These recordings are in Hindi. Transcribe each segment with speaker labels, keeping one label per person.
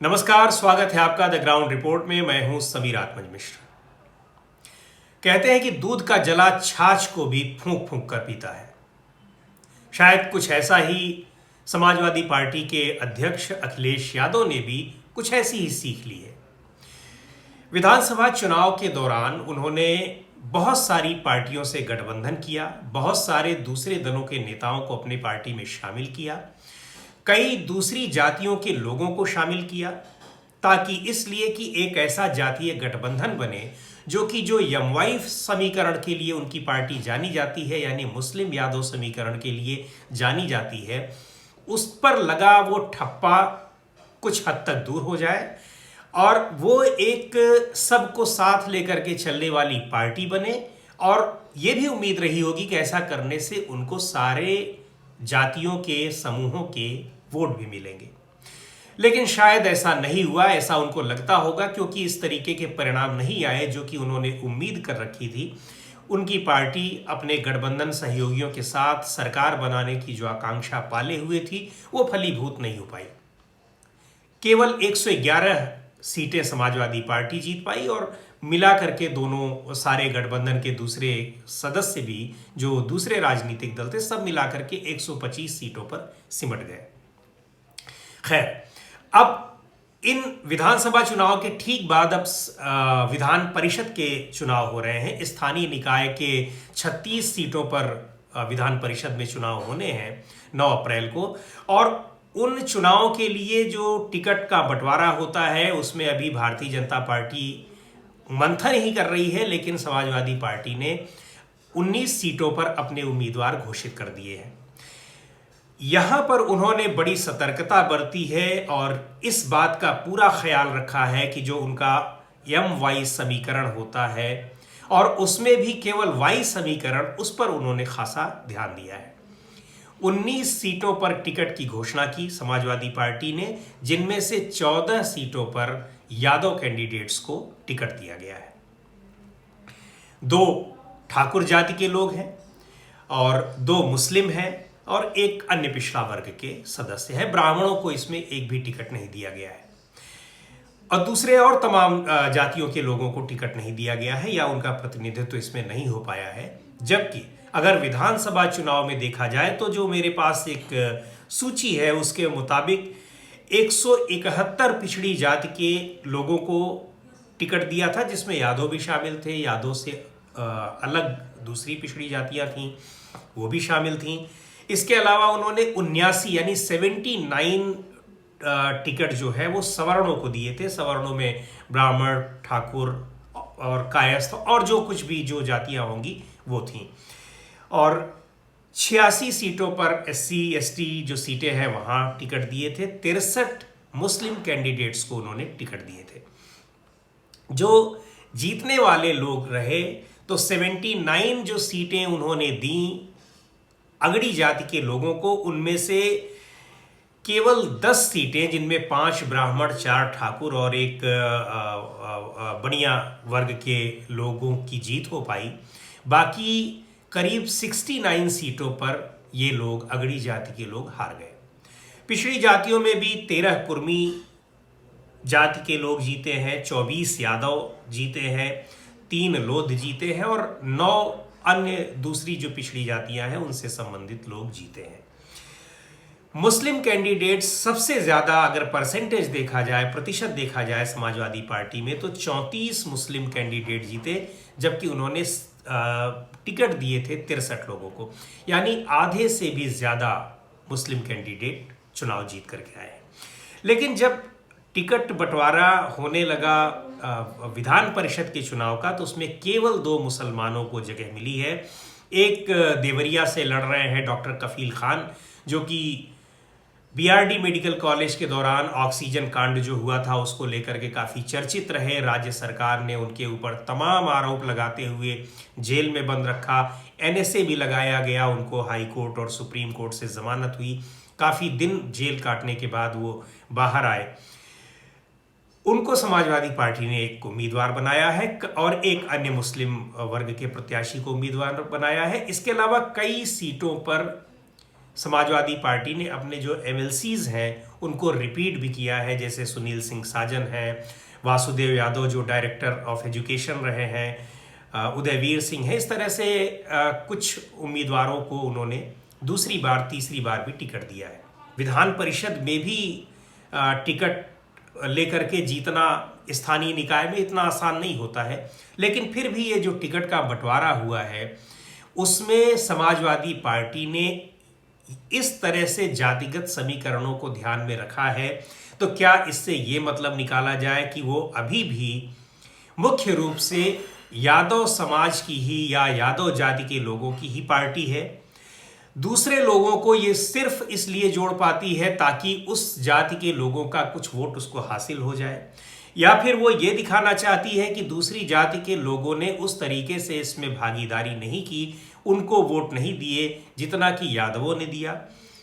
Speaker 1: नमस्कार, स्वागत है आपका द ग्राउंड रिपोर्ट में। मैं हूं समीर आत्मज मिश्र। कहते हैं कि दूध का जला छाछ को भी फूंक फूंक कर पीता है। शायद कुछ ऐसा ही समाजवादी पार्टी के अध्यक्ष अखिलेश यादव ने भी कुछ ऐसी ही सीख ली है। विधानसभा चुनाव के दौरान उन्होंने बहुत सारी पार्टियों से गठबंधन किया, बहुत सारे दूसरे दलों के नेताओं को अपनी पार्टी में शामिल किया, कई दूसरी जातियों के लोगों को शामिल किया, ताकि इसलिए कि एक ऐसा जातीय गठबंधन बने जो कि जो यमवाई समीकरण के लिए उनकी पार्टी जानी जाती है, यानी मुस्लिम यादव समीकरण के लिए जानी जाती है, उस पर लगा वो ठप्पा कुछ हद तक दूर हो जाए और वो एक सबको साथ लेकर के चलने वाली पार्टी बने। और ये भी उम्मीद रही होगी कि ऐसा करने से उनको सारे जातियों के समूहों के वोट भी मिलेंगे, लेकिन शायद ऐसा नहीं हुआ। ऐसा उनको लगता होगा क्योंकि इस तरीके के परिणाम नहीं आए जो कि उन्होंने उम्मीद कर रखी थी। उनकी पार्टी अपने गठबंधन सहयोगियों के साथ सरकार बनाने की जो आकांक्षा पाले हुए थी वो फलीभूत नहीं हो पाई। केवल 111 सीटें समाजवादी पार्टी जीत पाई और मिला करके दोनों सारे गठबंधन के दूसरे सदस्य भी जो दूसरे राजनीतिक दल थे सब मिला करके 125 सीटों पर सिमट गए। खैर, अब इन विधानसभा चुनाव के ठीक बाद अब विधान परिषद के चुनाव हो रहे हैं। स्थानीय निकाय के 36 सीटों पर विधान परिषद में चुनाव होने हैं 9 अप्रैल को, और उन चुनावों के लिए जो टिकट का बंटवारा होता है उसमें अभी भारतीय जनता पार्टी मंथन ही कर रही है, लेकिन समाजवादी पार्टी ने 19 सीटों पर अपने उम्मीदवार घोषित कर दिए हैं। यहां पर उन्होंने बड़ी सतर्कता बरती है और इस बात का पूरा ख्याल रखा है कि जो उनका एम वाई समीकरण होता है और उसमें भी केवल वाई समीकरण, उस पर उन्होंने खासा ध्यान दिया है। 19 सीटों पर टिकट की घोषणा की समाजवादी पार्टी ने, जिनमें से 14 सीटों पर यादव कैंडिडेट्स को टिकट दिया गया है। 2 ठाकुर जाति के लोग हैं और 2 मुस्लिम हैं और एक अन्य पिछड़ा वर्ग के सदस्य हैं। ब्राह्मणों को इसमें एक भी टिकट नहीं दिया गया है और दूसरे और तमाम जातियों के लोगों को टिकट नहीं दिया गया है या उनका प्रतिनिधित्व इसमें नहीं हो पाया है। जबकि अगर विधानसभा चुनाव में देखा जाए तो जो मेरे पास एक सूची है उसके मुताबिक 171 पिछड़ी जाति के लोगों को टिकट दिया था, जिसमें यादव भी शामिल थे। यादव से अलग दूसरी पिछड़ी जातियां थीं, वो भी शामिल थीं। इसके अलावा उन्होंने 79 यानी 79 टिकट जो है वो सवर्णों को दिए थे। सवर्णों में ब्राह्मण, ठाकुर और कायस्थ और जो कुछ भी जो जातियां होंगी वो थीं। और 86 सीटों पर SC ST जो सीटें हैं वहां टिकट दिए थे। 63 मुस्लिम कैंडिडेट्स को उन्होंने टिकट दिए थे। जो जीतने वाले लोग रहे तो 79 जो सीटें उन्होंने दी अगड़ी जाति के लोगों को, उनमें से केवल 10 सीटें, जिनमें 5 ब्राह्मण, 4 ठाकुर और एक बनिया वर्ग के लोगों की जीत हो पाई। बाकी करीब 69 सीटों पर ये लोग अगड़ी जाति के लोग हार गए। पिछड़ी जातियों में भी 13 कुर्मी जाति के लोग जीते हैं, 24 यादव जीते हैं, 3 लोध जीते हैं और 9 अन्य दूसरी जो पिछड़ी जातियां हैं उनसे संबंधित लोग जीते हैं। मुस्लिम कैंडिडेट्स सबसे ज्यादा, अगर परसेंटेज देखा जाए, प्रतिशत देखा जाए समाजवादी पार्टी में, तो 34 मुस्लिम कैंडिडेट जीते, जबकि उन्होंने टिकट दिए थे 63 लोगों को, यानी आधे से भी ज्यादा मुस्लिम कैंडिडेट चुनाव जीत करके आए। लेकिन जब टिकट बंटवारा होने लगा विधान परिषद के चुनाव का, तो उसमें केवल 2 मुसलमानों को जगह मिली है। एक देवरिया से लड़ रहे हैं डॉक्टर कफील खान, जो कि BRD मेडिकल कॉलेज के दौरान ऑक्सीजन कांड जो हुआ था उसको लेकर के काफ़ी चर्चित रहे। राज्य सरकार ने उनके ऊपर तमाम आरोप लगाते हुए जेल में बंद रखा। NSA भी लगाया गया, उनको हाई कोर्ट और सुप्रीम कोर्ट से जमानत हुई। काफ़ी दिन जेल काटने के बाद वो बाहर आए। उनको समाजवादी पार्टी ने एक उम्मीदवार बनाया है और एक अन्य मुस्लिम वर्ग के प्रत्याशी को उम्मीदवार बनाया है। इसके अलावा कई सीटों पर समाजवादी पार्टी ने अपने जो एमएलसीज हैं उनको रिपीट भी किया है, जैसे सुनील सिंह साजन हैं, वासुदेव यादव जो डायरेक्टर ऑफ एजुकेशन रहे हैं, उदयवीर सिंह है। इस तरह से कुछ उम्मीदवारों को उन्होंने दूसरी बार तीसरी बार भी टिकट दिया है। विधान परिषद में भी टिकट लेकर के जीतना स्थानीय निकाय में इतना आसान नहीं होता है, लेकिन फिर भी ये जो टिकट का बंटवारा हुआ है उसमें समाजवादी पार्टी ने इस तरह से जातिगत समीकरणों को ध्यान में रखा है। तो क्या इससे ये मतलब निकाला जाए कि वो अभी भी मुख्य रूप से यादव समाज की ही या यादव जाति के लोगों की ही पार्टी है? दूसरे लोगों को ये सिर्फ इसलिए जोड़ पाती है ताकि उस जाति के लोगों का कुछ वोट उसको हासिल हो जाए, या फिर वो ये दिखाना चाहती है कि दूसरी जाति के लोगों ने उस तरीके से इसमें भागीदारी नहीं की, उनको वोट नहीं दिए जितना कि यादवों ने दिया।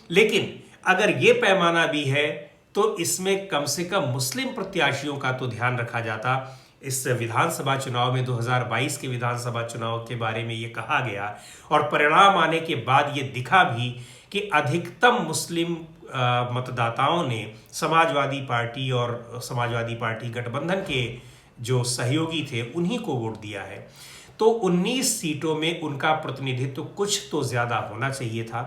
Speaker 1: लेकिन अगर ये पैमाना भी है तो इसमें कम से कम मुस्लिम प्रत्याशियों का तो ध्यान रखा जाता। इस विधानसभा चुनाव में 2022 के विधानसभा चुनाव के बारे में ये कहा गया और परिणाम आने के बाद ये दिखा भी कि अधिकतम मुस्लिम मतदाताओं ने समाजवादी पार्टी और समाजवादी पार्टी गठबंधन के जो सहयोगी थे उन्हीं को वोट दिया है। तो 19 सीटों में उनका प्रतिनिधित्व कुछ तो ज़्यादा होना चाहिए था।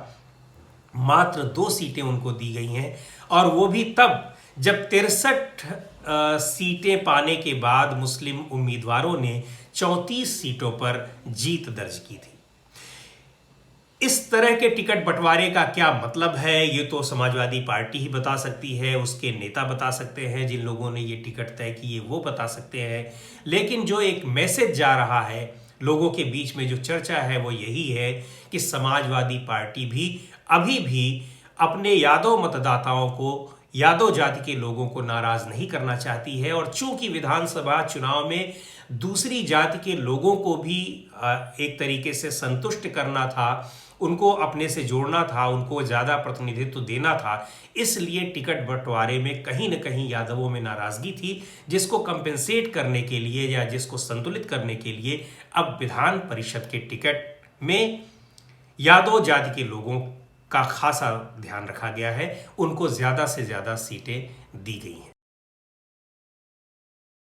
Speaker 1: मात्र 2 सीटें उनको दी गई हैं, और वो भी तब जब 63 सीटें पाने के बाद मुस्लिम उम्मीदवारों ने 34 सीटों पर जीत दर्ज की थी। इस तरह के टिकट बंटवारे का क्या मतलब है ये तो समाजवादी पार्टी ही बता सकती है, उसके नेता बता सकते हैं, जिन लोगों ने ये टिकट तय किए वो बता सकते हैं। लेकिन जो एक मैसेज जा रहा है लोगों के बीच में, जो चर्चा है वो यही है कि समाजवादी पार्टी भी अभी भी अपने यादव मतदाताओं को, यादव जाति के लोगों को नाराज नहीं करना चाहती है। और चूंकि विधानसभा चुनाव में दूसरी जाति के लोगों को भी एक तरीके से संतुष्ट करना था, उनको अपने से जोड़ना था, उनको ज़्यादा प्रतिनिधित्व देना था, इसलिए टिकट बंटवारे में कहीं न कहीं यादवों में नाराज़गी थी, जिसको कंपेंसेट करने के लिए या जिसको संतुलित करने के लिए अब विधान परिषद के टिकट में यादव जाति के लोगों का खासा ध्यान रखा गया है, उनको ज़्यादा से ज़्यादा सीटें दी गई हैं।